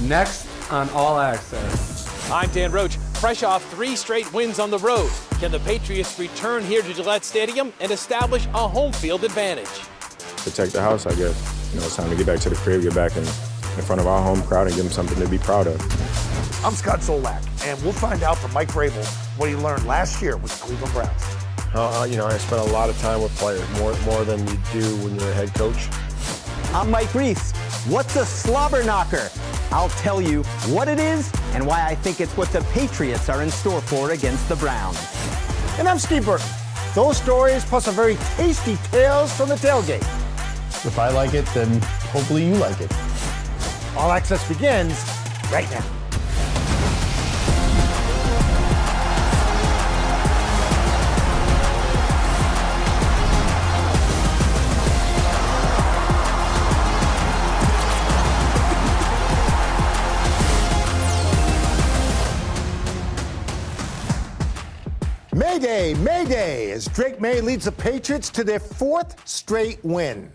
Next on All Access. I'm Dan Roche. Fresh off 3 straight wins on the road, can the Patriots return here to Gillette Stadium and establish a home field advantage? Protect the house, I guess. It's time to get back to the crib, get back in front of our home crowd and give them something to be proud of. I'm Scott Zolak, and we'll find out from Mike Vrabel what he learned last year with the Cleveland Browns. I spent a lot of time with players, more than you do when you're a head coach. I'm Mike Reese. What's a slobber knocker? I'll tell you what it is and why I think it's what the Patriots are in store for against the Browns. And I'm Steve Burton. Those stories plus some very tasty tales from the tailgate. If I like it, then hopefully you like it. All Access begins right now. Mayday, Mayday, as Drake May leads the Patriots to their 4th straight win.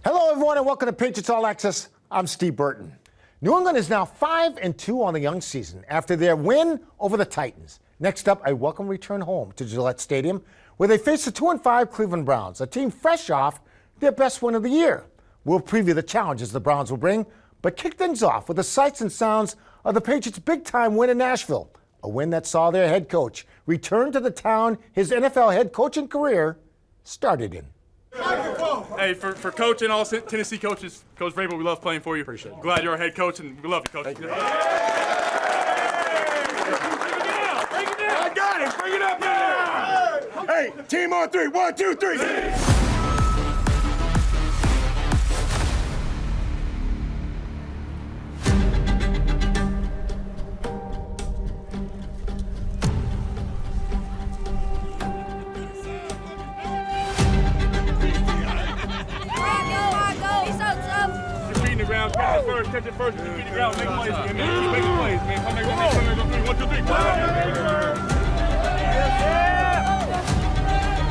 Hello, everyone, and welcome to Patriots All Access. I'm Steve Burton. New England is now 5-2 on the young season after their win over the Titans. Next up, a welcome return home to Gillette Stadium, where they face the 2-5 Cleveland Browns, a team fresh off their best win of the year. We'll preview the challenges the Browns will bring, but kick things off with the sights and sounds of the Patriots' big-time win in Nashville. A win that saw their head coach return to the town his NFL head coaching career started in. Hey, for Coach and all Tennessee coaches, Coach Vrabel, we love playing for you. Appreciate it. Glad you're our head coach, and we love you, Coach. Thank you. Bring it down. I got it. Bring it up now. Hey, team on 3. 1, 2, 3. Catch it first, keep the ground, make plays, man. Keep making plays, man. Come back, 1, 2, 3.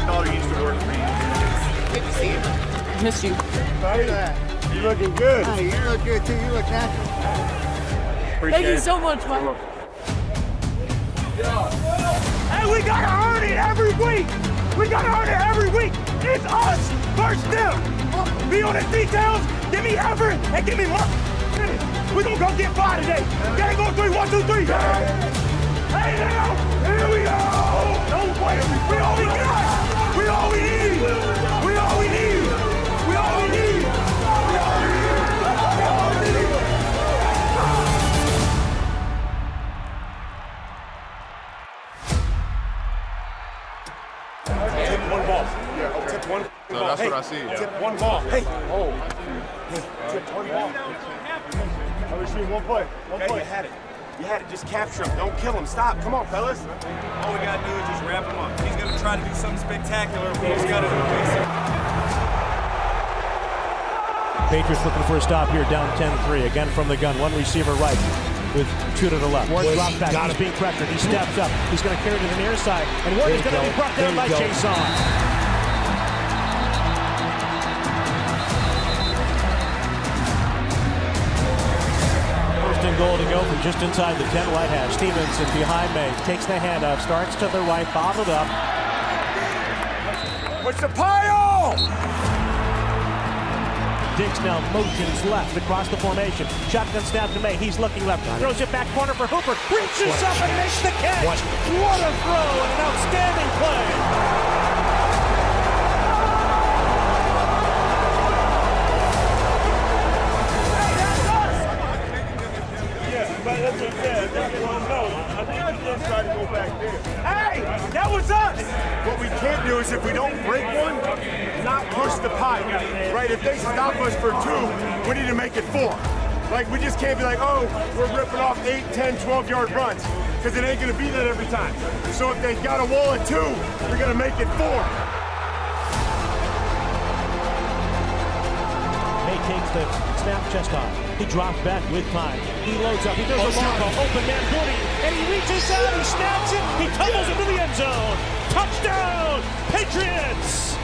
Daughter used to work for me. Good to see you. Missed you. You're looking good. Hey, you look good too. You look natural. Thank you so much, Mike. Hey, we gotta earn it every week. We gotta earn it every week. It's us versus them. Be on the details. Give me effort and give me luck. We're gonna go get 5 today. Gotta go 3, 1, 2, 3. Hey now, here we go. No way. We all we got. We all we need. We all we need. We all we need. We all we need. We all we need. Tip 1 ball. Yeah, tip 1. So that's what I see. Tip 1 ball. Hey. Oh. Tip 1 ball. I was shooting 1 play. You had it. You had it. Just capture him. Don't kill him. Stop. Come on, fellas. All we got to do is just wrap him up. He's going to try to do something spectacular. We just got to do it. Patriots looking for a stop here, down 10-3. Again from the gun. 1 receiver right with 2 to the left. Ward drops back. He's being pressured. He steps up. He's going to carry to the near side. And Ward is going to be brought down by Chaisson. Goal to go from just inside the 10 right hash. Stevenson behind May. Takes the handoff. Starts to the right. Bobbled up. What's the pile? Diggs now motions left across the formation. Shotgun snap to May. He's looking left. Throws it back corner for Hooper. Reaches up and makes the catch. What a throw and an outstanding play. Hey, that was us! What we can't do is if we don't break one, not push the pipe, right? If they stop us for 2, we need to make it 4. Like, we just can't be like, oh, we're ripping off 8, 10, 12-yard runs, because it ain't going to be that every time. So if they got a wall at 2, we're going to make it 4. May takes the snap chest off. He drops back with time. He loads up. He does a long ball. Open man Burton. And he reaches out. He snaps it. He tumbles into the end zone. Touchdown, Patriots!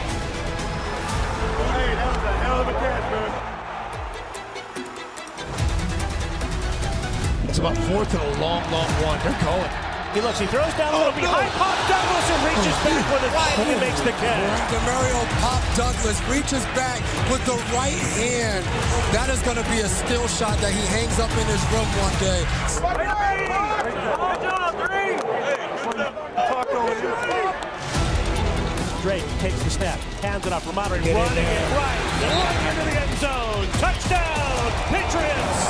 Hey, that was a hell of a catch, man. It's about fourth and a long, long one. They're going. He looks, he throws down a little behind Pop Douglas and reaches back with it right and makes the catch. Demario Pop Douglas reaches back with the right hand. That is going to be a still shot that he hangs up in his room one day. Drake takes the snap, hands it up, Ramon running it right, running into the end zone. Touchdown, Patriots!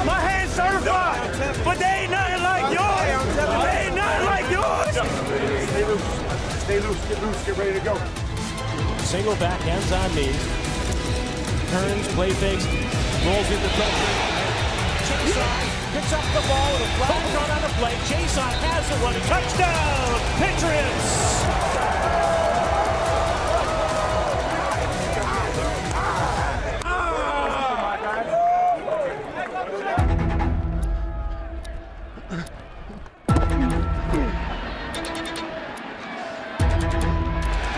My hand's certified, but they ain't nothing like yours. They ain't nothing like yours. Stay loose. Stay loose. Get loose. Get ready to go. Single back, hands on knees. Turns, play fakes, rolls into pressure. Chaisson picks up the ball with a flag thrown on the play. Chaisson has it running. Touchdown, Patriots!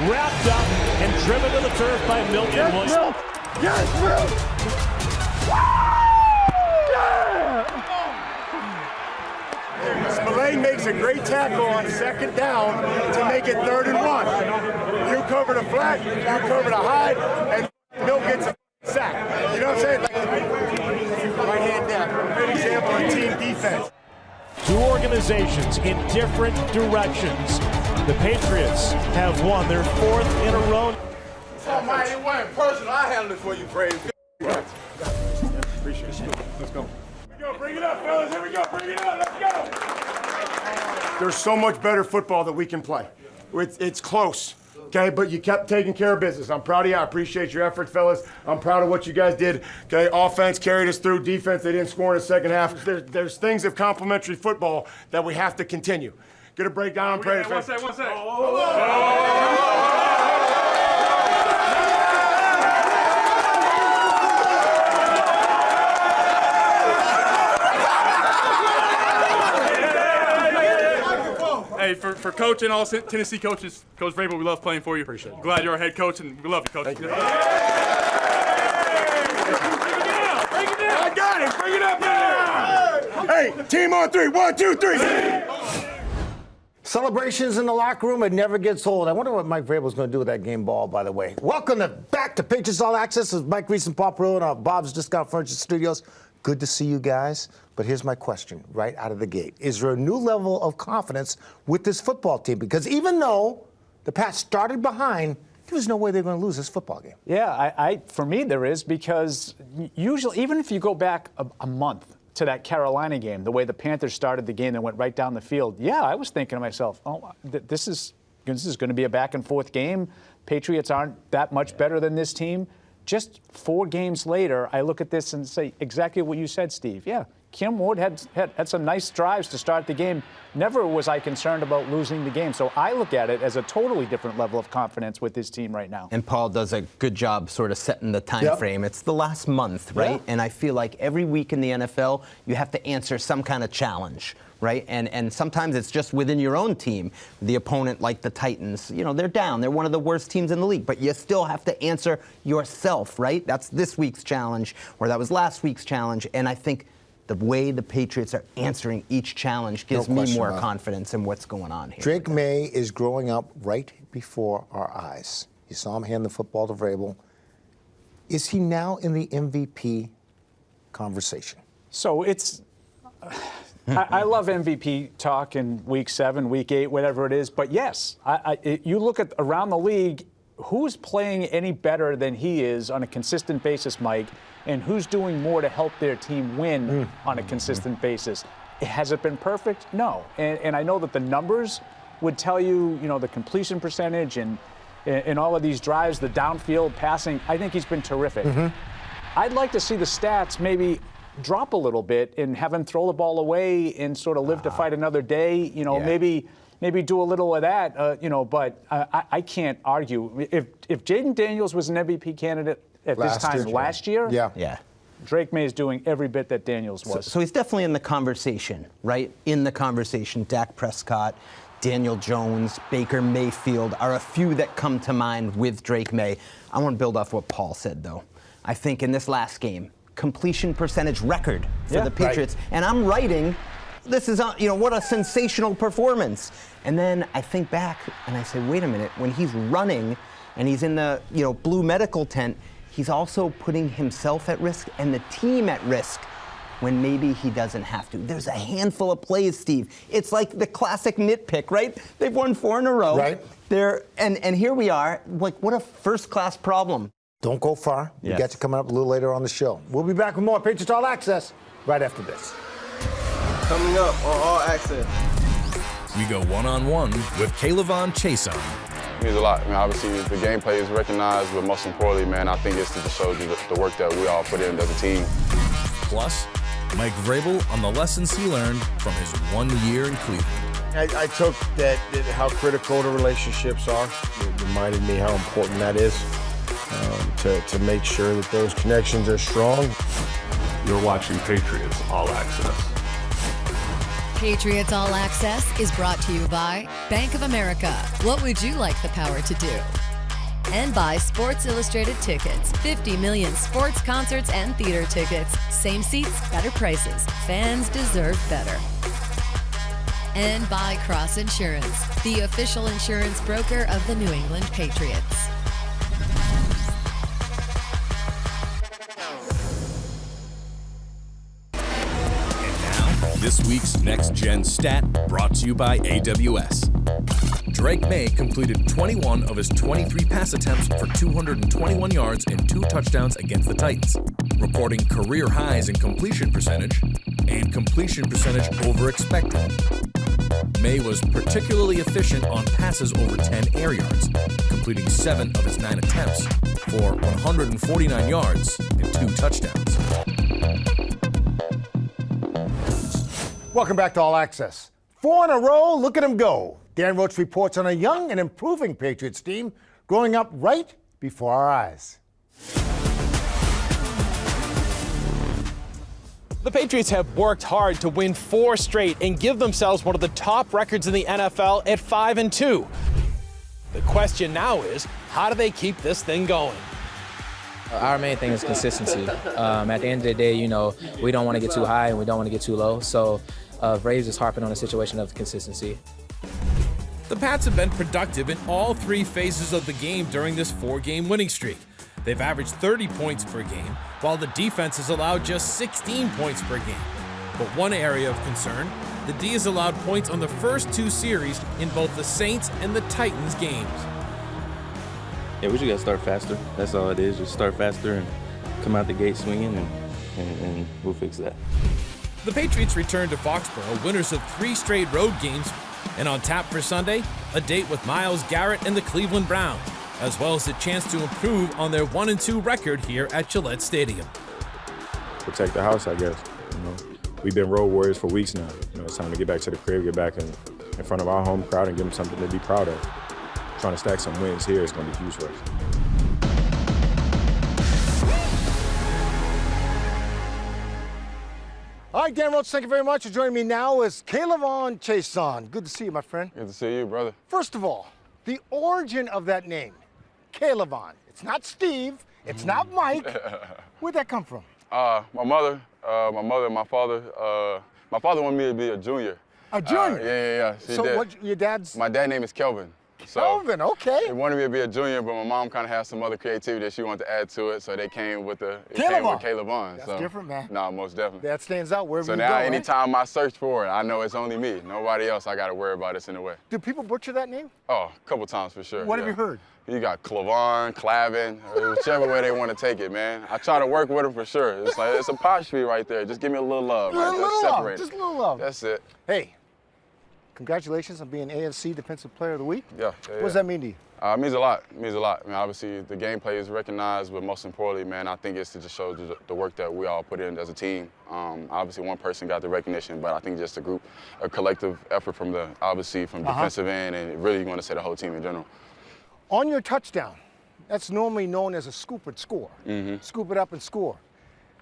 Wrapped up and driven to the turf by Milton Williams. Yes, Will. Spillane makes a great tackle on second down to make it 3rd and 1. You cover the flat, you cover the hide, and Mill gets a sack. You know what I'm saying? Like, right hand down. Good example of team defense. Two organizations in different directions. The Patriots have won their 4th in a row. Almighty, it wasn't personal. I handled it for you, Braves. Appreciate it. Let's go. Here we go. Bring it up, fellas. Here we go. Bring it up. Let's go. There's so much better football that we can play. It's close, okay? But you kept taking care of business. I'm proud of you. I appreciate your efforts, fellas. I'm proud of what you guys did. Okay, offense carried us through. Defense, they didn't score in the second half. There's things of complementary football that we have to continue. Get a breakdown on Prater. One sec. Hey, for Coach and all Tennessee coaches, Coach Vrabel, we love playing for you. Appreciate it. Glad you're our head coach, and we love you, Coach. Thank you. Bring it down. I got it. Bring it up now. Hey, team on 3. 1, 2, 3. Celebrations in the locker room, it never gets old. I wonder what Mike Vrabel's going to do with that game ball, by the way. Welcome back to Patriots All Access with Mike Reese and Paul Perot in our Bob's Discount Furniture Studios. Good to see you guys. But here's my question right out of the gate. Is there a new level of confidence with this football team? Because even though the Pats started behind, there was no way they were going to lose this football game. Yeah, for me there is, because usually, even if you go back a month to that Carolina game, the way the Panthers started the game and went right down the field, I was thinking to myself, this is going to be a back-and-forth game. Patriots aren't that much better than this team. Just 4 games later, I look at this and say exactly what you said, Steve. Yeah, Kim Ward had some nice drives to start the game. Never was I concerned about losing the game. So I look at it as a totally different level of confidence with this team right now. And Paul does a good job sort of setting the time frame. It's the last month, right? And I feel like every week in the NFL, you have to answer some kind of challenge, right? And sometimes it's just within your own team. The opponent, like the Titans, they're down. They're one of the worst teams in the league. But you still have to answer yourself, right? That's this week's challenge, or that was last week's challenge. And I think the way the Patriots are answering each challenge gives me more confidence in what's going on here. Drake May is growing up right before our eyes. You saw him hand the football to Vrabel. Is he now in the MVP conversation? So it's... I love MVP talk in week 7, week 8, whatever it is. But yes, you look at around the league, who's playing any better than he is on a consistent basis, Mike, and who's doing more to help their team win on a consistent basis? Has it been perfect? No. And I know that the numbers would tell you, the completion percentage and all of these drives, the downfield passing. I think he's been terrific. I'd like to see the stats maybe drop a little bit and have him throw the ball away and sort of live to fight another day. Maybe do a little of that. But I can't argue. If Jaden Daniels was an MVP candidate at this time last year, Drake May is doing every bit that Daniels was. So he's definitely in the conversation, right? In the conversation. Dak Prescott, Daniel Jones, Baker Mayfield are a few that come to mind with Drake May. I want to build off what Paul said, though. I think in this last game, completion percentage record for the Patriots. Right. And I'm writing, this is, what a sensational performance. And then I think back and I say, wait a minute, when he's running and he's in the, blue medical tent, he's also putting himself at risk and the team at risk when maybe he doesn't have to. There's a handful of plays, Steve. It's like the classic nitpick, right? They've won 4 in a row. Right. And here we are, like, what a first-class problem. Don't go far. Yes. We got you coming up a little later on the show. We'll be back with more Patriots All Access right after this. Coming up on All Access. We go one-on-one with K'Lavon Chaisson. It means a lot. I mean, obviously, the gameplay is recognized, but most importantly, man, I think it's to just show you the work that we all put in as a team. Plus, Mike Vrabel on the lessons he learned from his 1 year in Cleveland. I took that how critical the relationships are. It reminded me how important that is to make sure that those connections are strong. You're watching Patriots All Access. Patriots All Access is brought to you by Bank of America. What would you like the power to do? And by Sports Illustrated Tickets. 50 million sports, concerts, and theater tickets. Same seats, better prices. Fans deserve better. And by Cross Insurance, the official insurance broker of the New England Patriots. This week's Next Gen Stat brought to you by AWS. Drake May completed 21 of his 23 pass attempts for 221 yards and 2 touchdowns against the Titans, recording career highs in completion percentage and completion percentage over expected. May was particularly efficient on passes over 10 air yards, completing 7 of his 9 attempts for 149 yards and 2 touchdowns. Welcome back to All Access. 4 in a row, look at him go. Dan Roche reports on a young and improving Patriots team growing up right before our eyes. The Patriots have worked hard to win 4 straight and give themselves one of the top records in the NFL at 5-2. The question now is, how do they keep this thing going? Our main thing is consistency. At the end of the day, we don't want to get too high and we don't want to get too low. So Braves is harping on the situation of consistency. The Pats have been productive in all 3 phases of the game during this 4-game winning streak. They've averaged 30 points per game, while the defense has allowed just 16 points per game. But one area of concern, the D has allowed points on the first 2 series in both the Saints and the Titans games. Yeah, we just got to start faster. That's all it is. Just start faster and come out the gate swinging, and we'll fix that. The Patriots return to Foxborough, winners of 3 straight road games, and on tap for Sunday, a date with Myles Garrett and the Cleveland Browns, as well as a chance to improve on their 1-2 record here at Gillette Stadium. Protect the house, I guess. We've been road warriors for weeks now. It's time to get back to the crib, get back in front of our home crowd and give them something to be proud of. Trying to stack some wins here is going to be huge for us. All right, Dan Roche, thank you very much. Joining me now is K'Lavon Chaisson. Good to see you, my friend. Good to see you, brother. First of all, the origin of that name, K'Lavon. It's not Steve. It's not Mike. Where'd that come from? My mother, and my father. My father wanted me to be a junior. A junior? Yeah. So what, your dad's? My dad's name is Kelvin. Kelvin, okay. They wanted me to be a junior, but my mom kind of had some other creativity that she wanted to add to it, so they came with K'Lavon. That's different, man. No, most definitely. That stands out wherever you go. So now, anytime I search for it, I know it's only me. Nobody else I got to worry about this in a way. Do people butcher that name? Oh, a couple times for sure. What have you heard? You got K'Lavon, whichever way they want to take it, man. I try to work with them for sure. It's like, it's a apostrophe right there. Just give me a little love. Just a little love. That's it. Hey. Congratulations on being AFC Defensive Player of the Week. Yeah. What does that mean to you? It means a lot. It means a lot. I mean, obviously, the gameplay is recognized, but most importantly, man, I think it's to just show the work that we all put in as a team. Obviously, one person got the recognition, but I think just a collective effort from defensive end, and really you want to say the whole team in general. On your touchdown, that's normally known as a scoop and score. Mm-hmm. Scoop it up and score.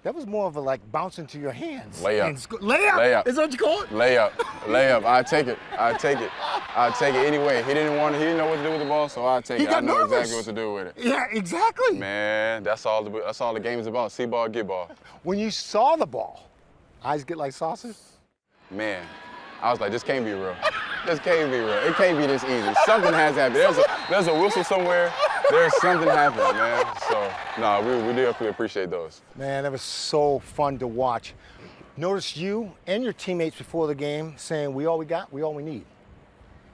That was more of a like bounce into your hands. Layup. Layup? Layup. Is that what you call it? Layup. I take it. I take it anyway. He didn't know what to do with the ball, so I take it. I know exactly what to do with it. Yeah, exactly. Man, that's all the game is about. See ball, get ball. When you saw the ball, eyes get like saucers? Man, I was like, this can't be real. This can't be real. It can't be this easy. Something has happened. There's a whistle somewhere. There's something happening, man. So, we definitely appreciate those. Man, that was so fun to watch. Notice you and your teammates before the game saying, we all we got, we all we need.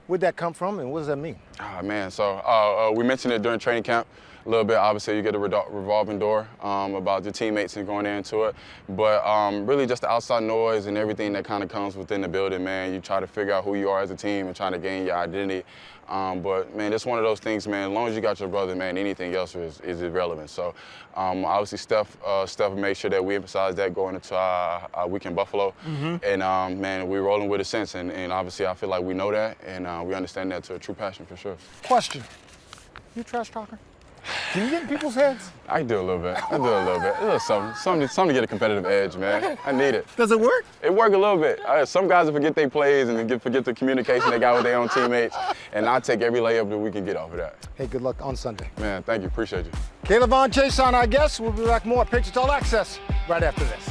Where'd that come from, and what does that mean? Man, so we mentioned it during training camp a little bit. Obviously, you get a revolving door about your teammates and going into it. But really just the outside noise and everything that kind of comes within the building, man. You try to figure out who you are as a team and trying to gain your identity. But, man, it's one of those things, man, as long as you got your brother, man, anything else is irrelevant. So, obviously, Steph made sure that we emphasize that going into our week in Buffalo. And, man, we're rolling with a sense. And obviously, I feel like we know that, and we understand that to a true passion for sure. Question. You a trash talker? Can you get in people's heads? I do a little bit. A little something to get a competitive edge, man. I need it. Does it work? It works a little bit. Some guys will forget their plays and forget the communication they got with their own teammates. And I take every layup that we can get off of that. Hey, good luck on Sunday. Man, thank you. Appreciate you. K'Lavon Chaisson, I guess. We'll be back more at Patriots All Access right after this.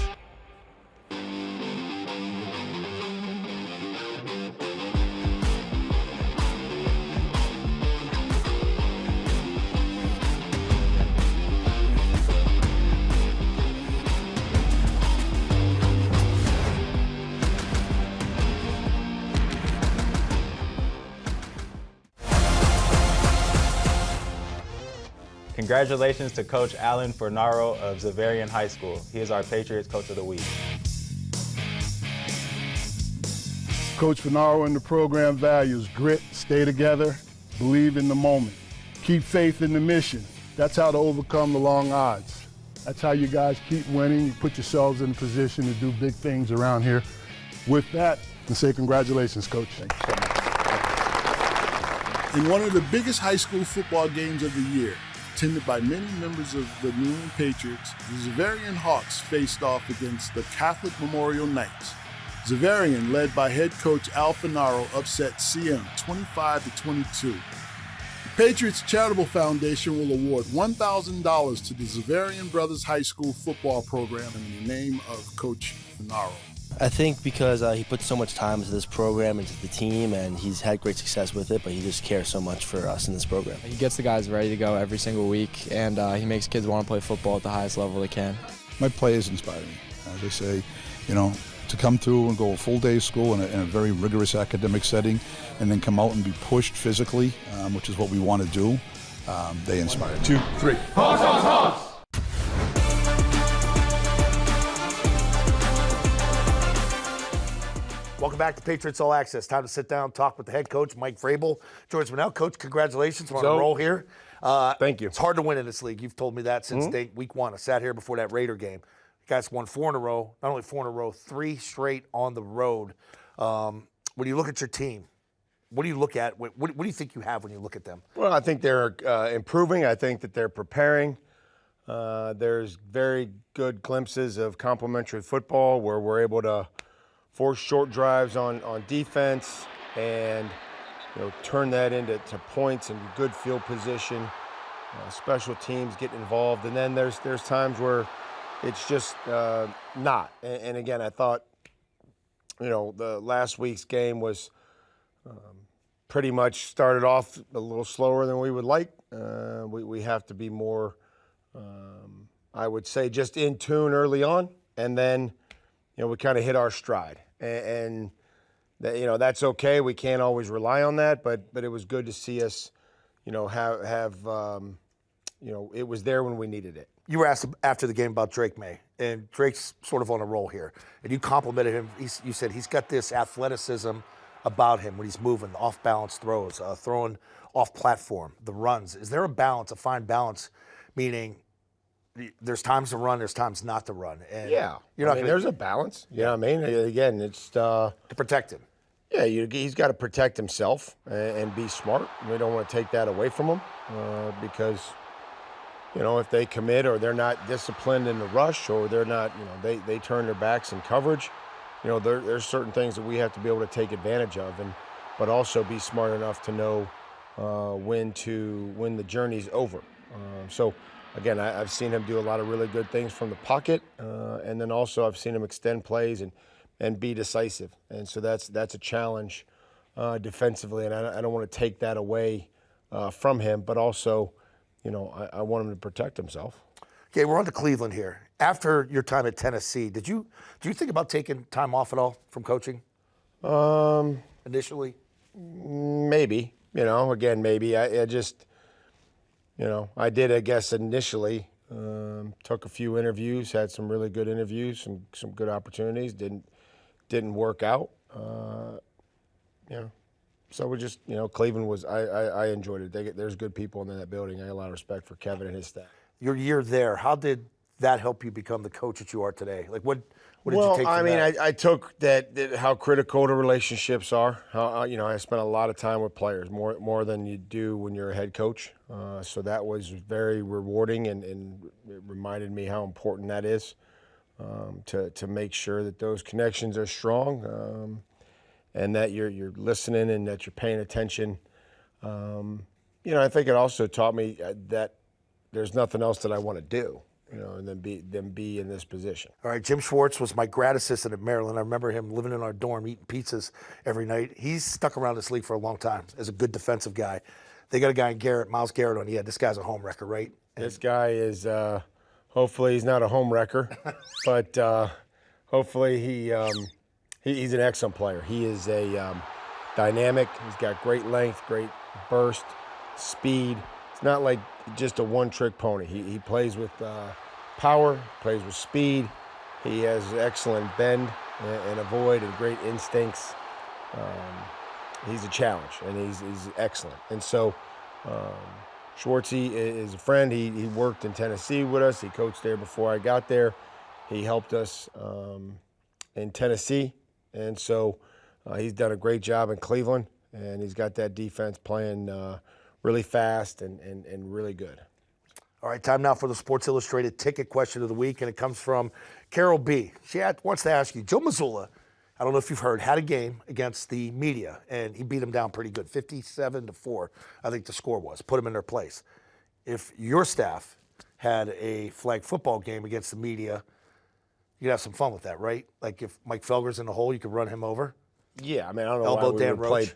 Congratulations to Coach Alan Fornaro of Xaverian High School. He is our Patriots Coach of the Week. Coach Fornaro and the program values grit, stay together, believe in the moment, keep faith in the mission. That's how to overcome the long odds. That's how you guys keep winning. You put yourselves in a position to do big things around here. With that, I say congratulations, Coach. Thank you so much. In one of the biggest high school football games of the year, attended by many members of the New England Patriots, the Xaverian Hawks faced off against the Catholic Memorial Knights. Xaverian, led by head coach Al Fornaro, upset CM 25-22. The Patriots Charitable Foundation will award $1,000 to the Xaverian Brothers High School football program in the name of Coach Fornaro. I think because he put so much time into this program, into the team, and he's had great success with it, but he just cares so much for us in this program. He gets the guys ready to go every single week, and he makes kids want to play football at the highest level they can. My players inspire me. They say, to come through and go a full day of school in a very rigorous academic setting and then come out and be pushed physically, which is what we want to do, they inspire me. 2, 3. Hawks, Hawks, Hawks! Welcome back to Patriots All Access. Time to sit down and talk with the head coach, Mike Vrabel. George Manel, Coach, congratulations. We're on a roll here. Thank you. It's hard to win in this league. You've told me that since week one. I sat here before that Raider game. You guys won 4 in a row. Not only 4 in a row, 3 straight on the road. When you look at your team, what do you look at? What do you think you have when you look at them? Well, I think they're improving. I think that they're preparing. There's very good glimpses of complementary football where we're able to force short drives on defense and turn that into points and good field position. Special teams get involved, and then there's times where it's just not. And again, I thought the last week's game was pretty much started off a little slower than we would like. We have to be more, I would say, just in tune early on, and then we kind of hit our stride. And that's okay. We can't always rely on that, but it was good to see us, have it was there when we needed it. You were asked after the game about Drake May, and Drake's sort of on a roll here. And you complimented him. You said he's got this athleticism about him when he's moving, off-balance throws, throwing off platform, the runs. Is there a balance, a fine balance, meaning there's times to run, there's times not to run? And there's a balance. You know what I mean? Again, it's to protect him. Yeah, he's got to protect himself and be smart. We don't want to take that away from him because if they commit or they're not disciplined in the rush or they're not, they turn their backs in coverage, there's certain things that we have to be able to take advantage of, but also be smart enough to know when the journey's over. So again, I've seen him do a lot of really good things from the pocket, and then also I've seen him extend plays and be decisive. And so that's a challenge defensively, and I don't want to take that away from him, but also, I want him to protect himself. Okay, we're on to Cleveland here. After your time at Tennessee, do you think about taking time off at all from coaching? Initially? Maybe. Again, maybe. I just, I did, I guess, initially. Took a few interviews, had some really good interviews, some good opportunities. Didn't work out. So we just, Cleveland was, I enjoyed it. There's good people in that building. I have a lot of respect for Kevin and his staff. Your year there, how did that help you become the coach that you are today? Like, what did you take from that? I took that how critical the relationships are. How, I spent a lot of time with players, more than you do when you're a head coach. So that was very rewarding, and it reminded me how important that is to make sure that those connections are strong. And that you're listening and that you're paying attention. I think it also taught me that there's nothing else that I want to do, and then be in this position. All right, Jim Schwartz was my grad assistant at Maryland. I remember him living in our dorm, eating pizzas every night. He's stuck around this league for a long time as a good defensive guy. They got a guy in Miles Garrett on. Yeah, this guy's a home wrecker, right? This guy is, hopefully he's not a home wrecker, but hopefully he's an excellent player. He is a dynamic. He's got great length, great burst, speed. It's not like just a one-trick pony. He plays with power, plays with speed. He has excellent bend and avoid and great instincts. He's a challenge, and he's excellent. And so Schwartzy is a friend. He worked in Tennessee with us. He coached there before I got there. He helped us in Tennessee. And so he's done a great job in Cleveland, and he's got that defense playing really fast and really good. All right, time now for the Sports Illustrated ticket question of the week, and it comes from Carol B. She wants to ask you, Joe Mazzulla, I don't know if you've heard, had a game against the media, and he beat them down pretty good, 57-4, I think the score was, put them in their place. If your staff had a flag football game against the media, you'd have some fun with that, right? Like if Mike Felger's in the hole, you could run him over? Yeah, I don't know why we would play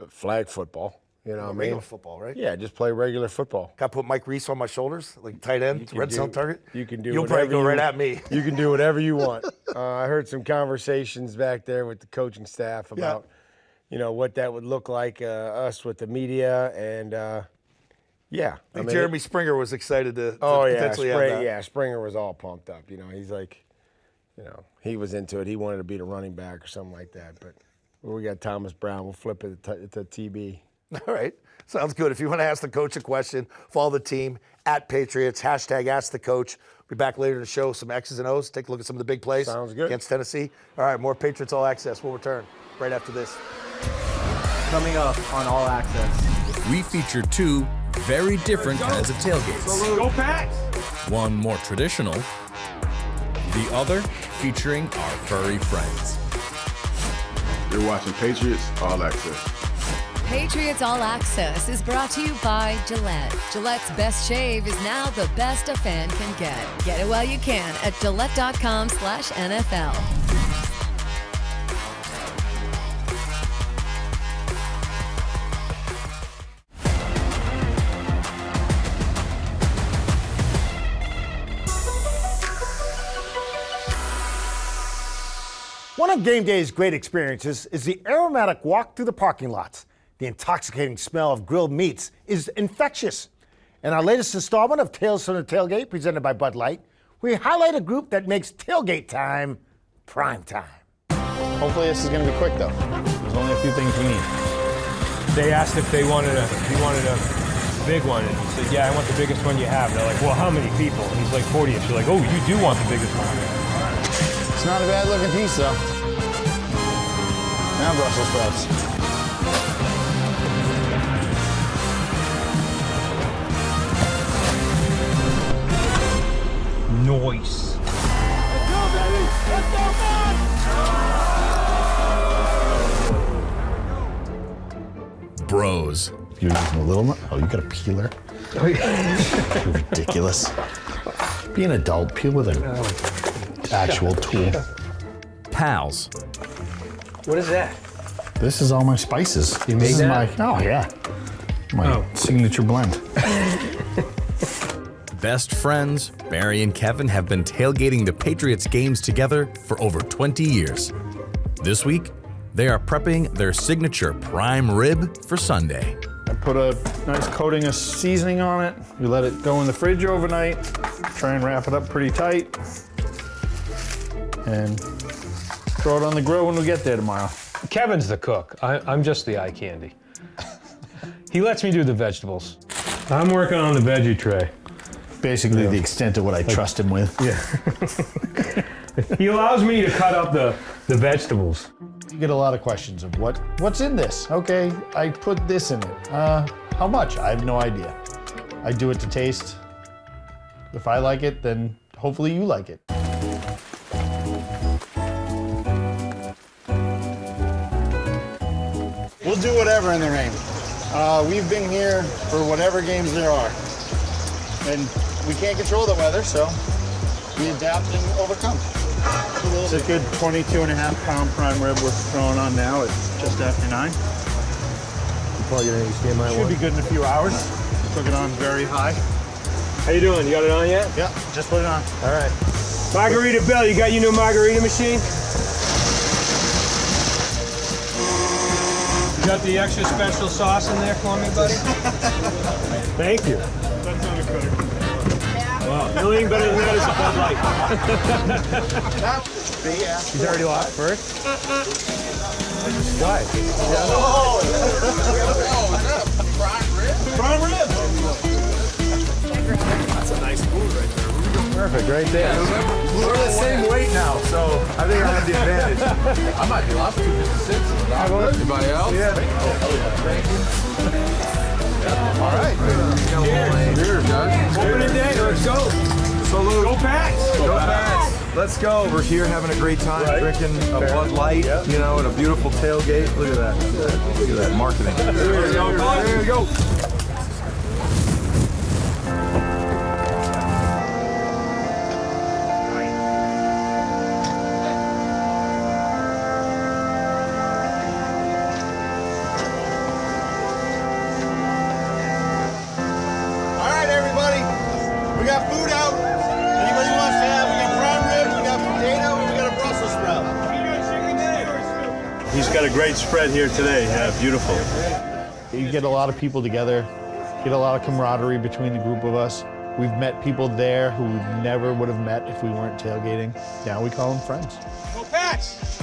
flag football. Regular football, right? Yeah, just play regular football. Can I put Mike Reese on my shoulders, like tight end, red zone target? You can do. You'll probably go right at me. You can do whatever you want. I heard some conversations back there with the coaching staff about, what that would look like, us with the media, and yeah. I think Jeremy Springer was excited to potentially have that. Yeah, Springer was all pumped up. He's like, he was into it. He wanted to be the running back or something like that. But we got Thomas Brown. We'll flip it to TB. All right. Sounds good. If you want to ask the coach a question, follow the team at Patriots, #AskTheCoach. We'll be back later to show some X's and O's, take a look at some of the big plays. Sounds good. Against Tennessee. All right, more Patriots All Access. We'll return right after this. Coming up on All Access. We feature two very different kinds of tailgates. Go Pats! One more traditional, the other featuring our furry friends. You're watching Patriots All Access. Patriots All Access is brought to you by Gillette. Gillette's best shave is now the best a fan can get. Get it while you can at Gillette.com/NFL. One of game day's great experiences is the aromatic walk through the parking lots. The intoxicating smell of grilled meats is infectious. In our latest installment of Tales from the Tailgate, presented by Bud Light, we highlight a group that makes tailgate time prime time. Hopefully this is going to be quick, though. There's only a few things we need. They asked if he wanted a big one, and he said, yeah, I want the biggest one you have. They're like, well, how many people? And he's like, 40. She's like, oh, you do want the biggest one. It's not a bad-looking piece, though. Now Brussels sprouts. boys. Bros. You're using a little. Oh, you got a peeler? You're ridiculous. Be an adult. Peel with an actual tool. Pals. What is that? This is all my spices. You made this that? is my. Oh yeah. My signature blend. Best friends, Barry and Kevin have been tailgating the Patriots games together for over 20 years. This week, they are prepping their signature prime rib for Sunday. I put a nice coating of seasoning on it. We let it go in the fridge overnight. Try and wrap it up pretty tight. And throw it on the grill when we get there tomorrow. Kevin's the cook. I'm just the eye candy. He lets me do the vegetables. I'm working on the veggie tray. Basically the extent of what I trust him with. Yeah. He allows me to cut up the vegetables. You get a lot of questions of what's in this? Okay, I put this in it. How much? I have no idea. I do it to taste. If I like it, then hopefully you like it. We'll do whatever in the rain. We've been here for whatever games there are. And we can't control the weather, so we adapt and overcome. It's a good 22.5-pound prime rib we're throwing on now. It's just after 9. Probably gonna understand my Should be good in a few hours. Took it on very high. How you doing? You got it on yet? Yeah, just put it on. All right. Margarita Bill, you got your new margarita machine? You got the extra special sauce in there for me, buddy? Thank you. That's not a good. Wow. The only thing better than that is a Bud Light. He's already lost first? Why? Prime rib. That's a nice food right there. Perfect, right there. We're the same weight now, so I think I have the advantage. I might be lost 256. Anybody else? Yeah. Thank you. All right. Cheers, guys. Opening day, let's go. Salute. Go Pats. Go Pats. Let's go. We're here having a great time, drinking a Bud Light, you know, at a beautiful tailgate. Look at that. Look at that marketing. There we go. There we go. He's got a great spread here today. Yeah, beautiful. You get a lot of people together, get a lot of camaraderie between the group of us. We've met people there who we never would have met if we weren't tailgating. Now we call them friends. Go Pats!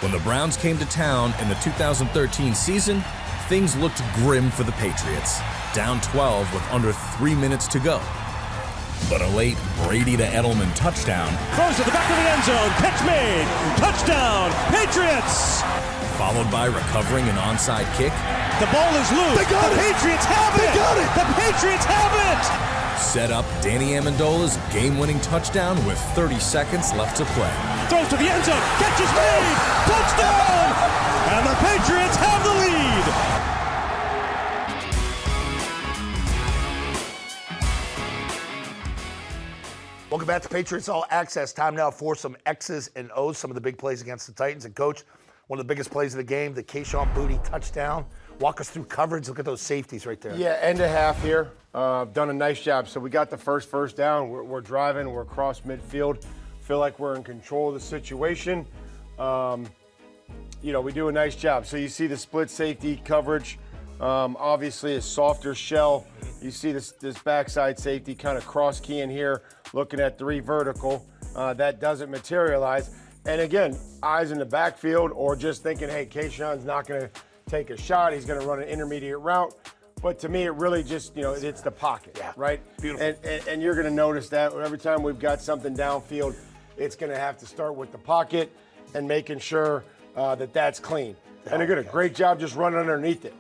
When the Browns came to town in the 2013 season, things looked grim for the Patriots, down 12 with under 3 minutes to go. But a late Brady to Edelman touchdown, Throws to the back of the end zone, catch made, touchdown, Patriots! followed by recovering an onside kick, The ball is loose. They got the it. Patriots have it. They got it. The Patriots have it. set up Danny Amendola's game-winning touchdown with 30 seconds left to play. Throws to the end zone. Catch is made. Touchdown. And the Patriots have the lead. Welcome back to Patriots All Access. Time now for some X's and O's, some of the big plays against the Titans. And Coach, one of the biggest plays of the game, the Chaisson Booty touchdown. Walk us through coverage. Look at those safeties right there. Yeah, end of half here. Done a nice job. So we got the first down. We're driving. We're across midfield. Feel like we're in control of the situation. We do a nice job. So you see the split safety coverage. Obviously a softer shell. You see this backside safety kind of cross keying here, looking at 3 vertical. That doesn't materialize. And again, eyes in the backfield or just thinking, hey, Chaisson's not going to take a shot. He's going to run an intermediate route. But to me, it really just, it's the pocket, right? Beautiful. And you're going to notice that every time we've got something downfield, it's going to have to start with the pocket and making sure that that's clean. And they're doing a great job just running underneath it.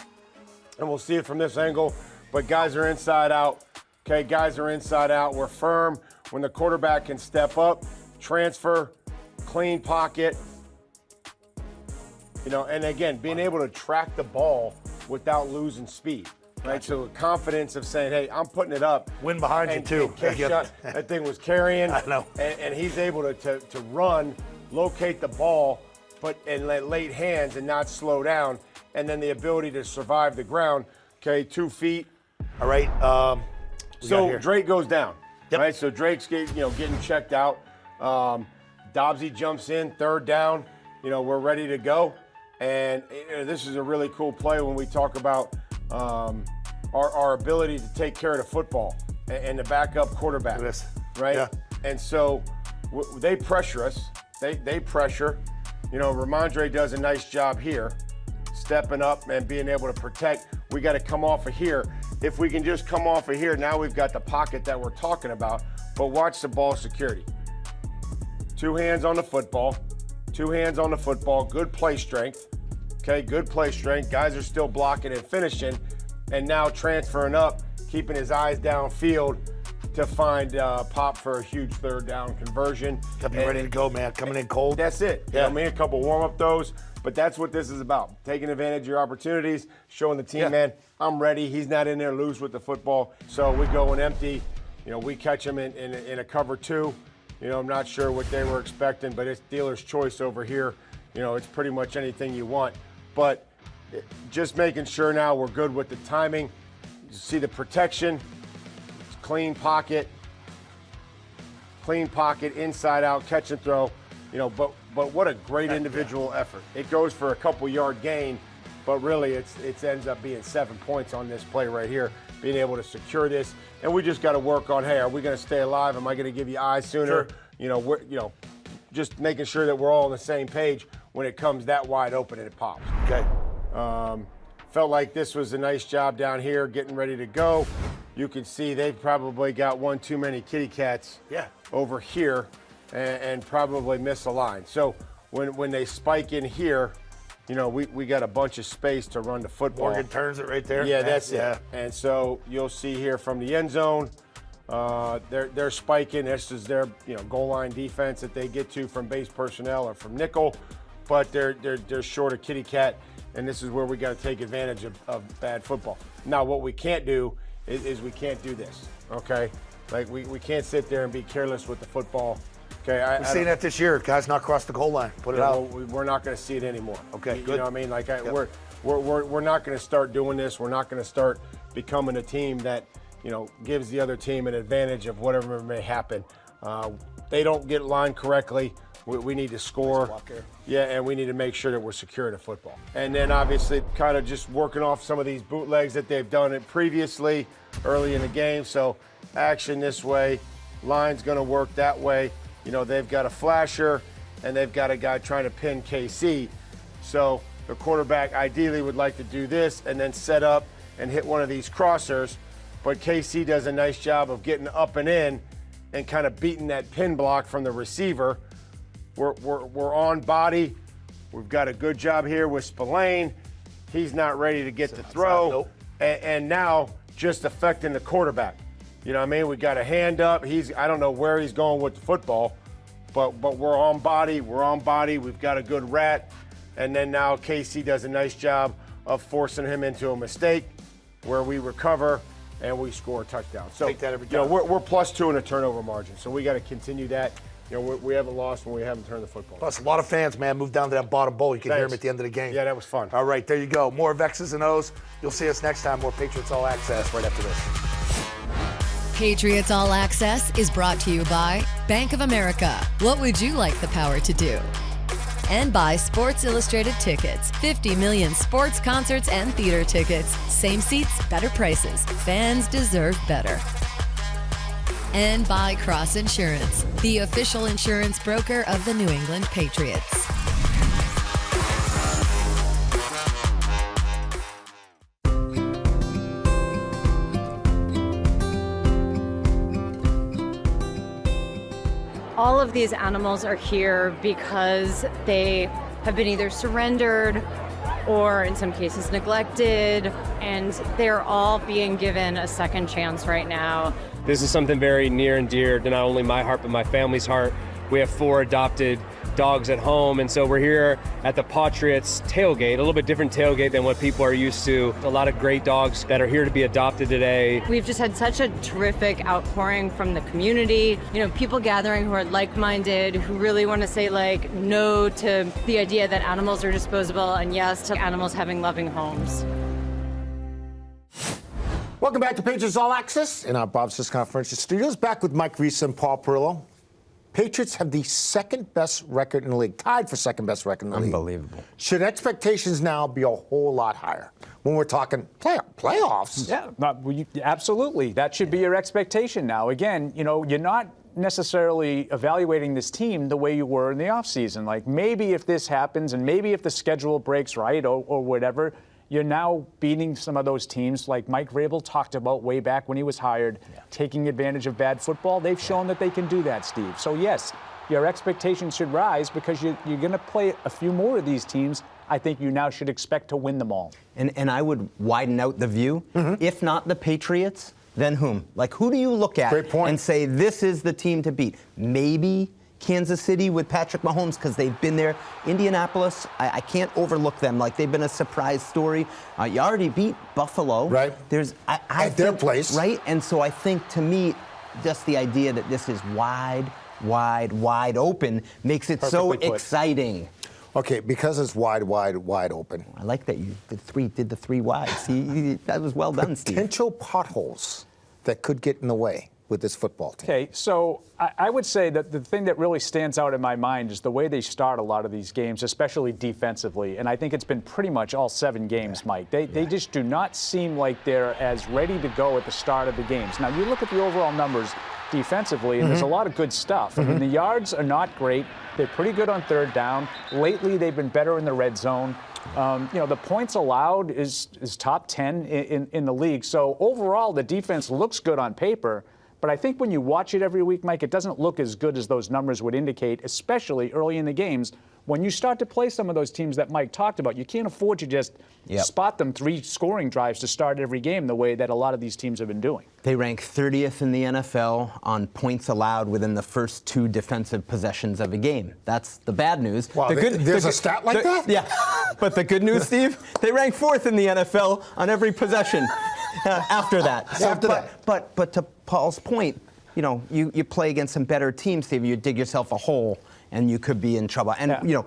And we'll see it from this angle. But guys are inside out. Okay, guys are inside out. We're firm. When the quarterback can step up, transfer, clean pocket. And again, being able to track the ball without losing speed. Right, so confidence of saying, hey, I'm putting it up. Win behind you, too. That thing was carrying. I know. And he's able to run, locate the ball, and let late hands and not slow down. And then the ability to survive the ground. Okay, 2 feet. All right. So Drake goes down. Yep. Right, so Drake's getting checked out. Dobbsy jumps in, 3rd down. We're ready to go. And this is a really cool play when we talk about our ability to take care of the football and the backup quarterback, right? Yeah. And so they pressure us. They pressure. Ramondre does a nice job here, stepping up and being able to protect. We got to come off of here. If we can just come off of here, now we've got the pocket that we're talking about. But watch the ball security. 2 hands on the football. 2 hands on the football. Good play strength. Okay, good play strength. Guys are still blocking and finishing. And now transferring up, keeping his eyes downfield to find Pop for a huge 3rd down conversion. Coming ready to go, man. Coming in cold. That's it. Yeah. A couple warm-up throws. But that's what this is about. Taking advantage of your opportunities, showing the team, man, I'm ready. He's not in there loose with the football. So we go in empty. We catch him in a cover 2. I'm not sure what they were expecting, but it's dealer's choice over here. It's pretty much anything you want. But just making sure now we're good with the timing. You see the protection, clean pocket, inside out, catch and throw. But what a great individual effort. It goes for a couple yard gain, but really it ends up being 7 points on this play right here, being able to secure this. And we just got to work on, hey, are we going to stay alive? Am I going to give you eyes sooner? Sure. Just making sure that we're all on the same page when it comes that wide open and it pops. Okay. Felt like this was a nice job down here, getting ready to go. You can see they've probably got one too many kitty cats over here and probably miss a line. So when they spike in here, we got a bunch of space to run the football. Morgan turns it right there. Yeah, that's it. And so you'll see here from the end zone, they're spiking. This is their goal line defense that they get to from base personnel or from nickel, but they're short of kitty cat, and this is where we got to take advantage of bad football. Now, what we can't do is we can't do this, okay? Like we can't sit there and be careless with the football. Okay, we've seen that this year. Guys not cross the goal line. Put it out. We're not going to see it anymore. Okay, good. You know what I mean? Like we're not going to start doing this. We're not going to start becoming a team that gives the other team an advantage of whatever may happen. They don't get lined correctly. We need to score. Yeah, and we need to make sure that we're secure to football. And then obviously kind of just working off some of these bootlegs that they've done it previously early in the game. So action this way, line's going to work that way. They've got a flasher, and they've got a guy trying to pin KC. So the quarterback ideally would like to do this and then set up and hit one of these crossers. But KC does a nice job of getting up and in and kind of beating that pin block from the receiver. We're on body. We've got a good job here with Spillane. He's not ready to get the throw. Nope. And now just affecting the quarterback. You know what I mean? We got a hand up. I don't know where he's going with the football, but we're on body. We're on body. We've got a good rat. And then now KC does a nice job of forcing him into a mistake where we recover and we score a touchdown. So take that every time. We're +2 in a turnover margin. So we got to continue that. We haven't lost when we haven't turned the football. Plus, a lot of fans, man, moved down to that bottom bowl. You can hear them at the end of the game. Yeah, that was fun. All right, there you go. More of X's and O's. You'll see us next time. More Patriots All Access right after this. Patriots All Access is brought to you by Bank of America. What would you like the power to do? And by Sports Illustrated Tickets. 50 million sports, concerts, and theater tickets. Same seats, better prices. Fans deserve better. And by Cross Insurance, the official insurance broker of the New England Patriots. All of these animals are here because they have been either surrendered or in some cases neglected, and they're all being given a second chance right now. This is something very near and dear to not only my heart, but my family's heart. We have 4 adopted dogs at home, and so we're here at the Patriots tailgate, a little bit different tailgate than what people are used to. A lot of great dogs that are here to be adopted today. We've just had such a terrific outpouring from the community. You know, people gathering who are like-minded, who really want to say like no to the idea that animals are disposable and yes to animals having loving homes. Welcome back to Patriots All Access in our Bob Sis Conference Studios. Back with Mike Vrabel and Paul Perillo. Patriots have the second best record in the league, tied for second best record in the league. Unbelievable. Should expectations now be a whole lot higher when we're talking playoffs? Yeah, absolutely. That should be your expectation now. Again, you know, you're not necessarily evaluating this team the way you were in the offseason. Like maybe if this happens and maybe if the schedule breaks right or whatever, you're now beating some of those teams like Mike Vrabel talked about way back when he was hired, taking advantage of bad football. They've shown that they can do that, Steve. So, yes, your expectations should rise because you're going to play a few more of these teams. I think you now should expect to win them all. And I would widen out the view. If not the Patriots, then whom? Like, who do you look at and say, this is the team to beat? Maybe Kansas City with Patrick Mahomes because they've been there. Indianapolis, I can't overlook them. Like, they've been a surprise story. You already beat Buffalo. Right. At their place. Right. And so I think, to me, just the idea that this is wide open makes it so exciting. Okay, because it's wide open. I like that you did the 3 wide. See, that was well done, Steve. Potential potholes that could get in the way with this football team. Okay, so I would say that the thing that really stands out in my mind is the way they start a lot of these games, especially defensively. And I think it's been pretty much all 7 games, Mike. They just do not seem like they're as ready to go at the start of the games. Now, you look at the overall numbers defensively, and there's a lot of good stuff. I mean, the yards are not great. They're pretty good on 3rd down. Lately, they've been better in the red zone. You know, the points allowed is top 10 in the league. So overall, the defense looks good on paper. But I think when you watch it every week, Mike, it doesn't look as good as those numbers would indicate, especially early in the games. When you start to play some of those teams that Mike talked about, you can't afford to just spot them 3 scoring drives to start every game the way that a lot of these teams have been doing. They rank 30th in the NFL on points allowed within the first 2 defensive possessions of a game. That's the bad news. Wow, there's a stat like that? Yeah. But the good news, Steve, they rank 4th in the NFL on every possession after that. But to Paul's point, you know, you play against some better teams, Steve, you dig yourself a hole and you could be in trouble. And, you know,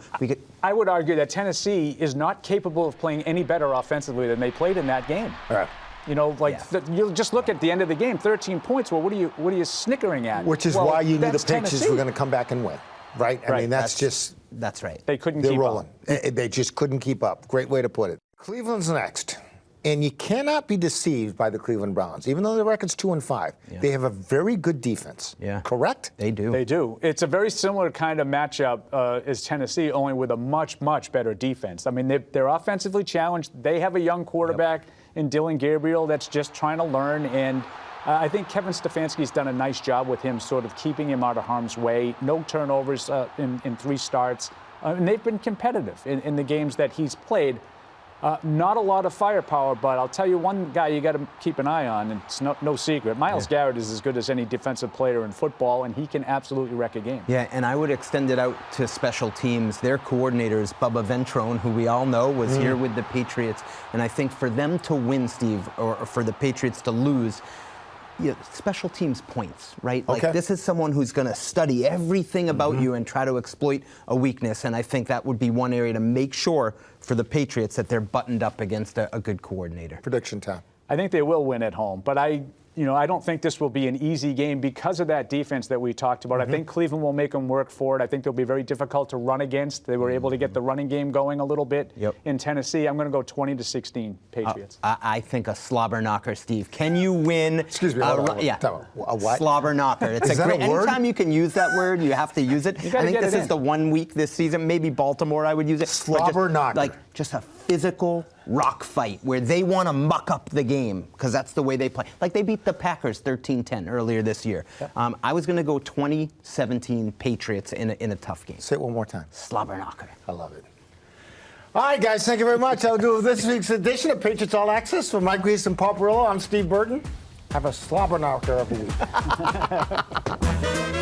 I would argue that Tennessee is not capable of playing any better offensively than they played in that game. Right. You know, like you just look at the end of the game, 13 points. Well, what are you snickering at? Which is why you knew the Patriots were going to come back and win, right? I mean, that's right. They couldn't keep up. They're rolling. They just couldn't keep up. Great way to put it. Cleveland's next. And you cannot be deceived by the Cleveland Browns. Even though their record's 2-5, they have a very good defense. Yeah. Correct? They do. They do. It's a very similar kind of matchup as Tennessee, only with a much better defense. I mean, they're offensively challenged. They have a young quarterback in Dylan Gabriel that's just trying to learn. And I think Kevin Stefanski's done a nice job with him, sort of keeping him out of harm's way. No turnovers in 3 starts. And they've been competitive in the games that he's played. Not a lot of firepower, but I'll tell you one guy you got to keep an eye on, and it's no secret. Myles Garrett is as good as any defensive player in football, and he can absolutely wreck a game. Yeah, and I would extend it out to special teams. Their coordinators, Bubba Ventrone, who we all know was here with the Patriots, and I think for them to win, Steve, or for the Patriots to lose, special teams points, right? Okay. Like, this is someone who's going to study everything about you and try to exploit a weakness, and I think that would be one area to make sure for the Patriots that they're buttoned up against a good coordinator. Prediction time. I think they will win at home, but I don't think this will be an easy game because of that defense that we talked about. I think Cleveland will make them work for it. I think they'll be very difficult to run against. They were able to get the running game going a little bit in Tennessee. I'm going to go 20-16 Patriots. I think a slobber knocker, Steve. Can you win? Excuse me. Yeah. A what? Slobber knocker. It's Is that great. a word? Anytime you can use that word, you have to use it. I think this is the 1 week this season. Maybe Baltimore, I would use it. Slobber knocker. Like just a physical rock fight where they want to muck up the game because that's the way they play. Like they beat the Packers 13-10 earlier this year. I was going to go 20-17 Patriots in a tough game. Say it one more time. Slobber knocker. I love it. All right, guys, thank you very much. That'll do this week's edition of Patriots All Access. For Mike Vrabel and Paul Perillo, I'm Steve Burton. Have a slobber knocker of a week.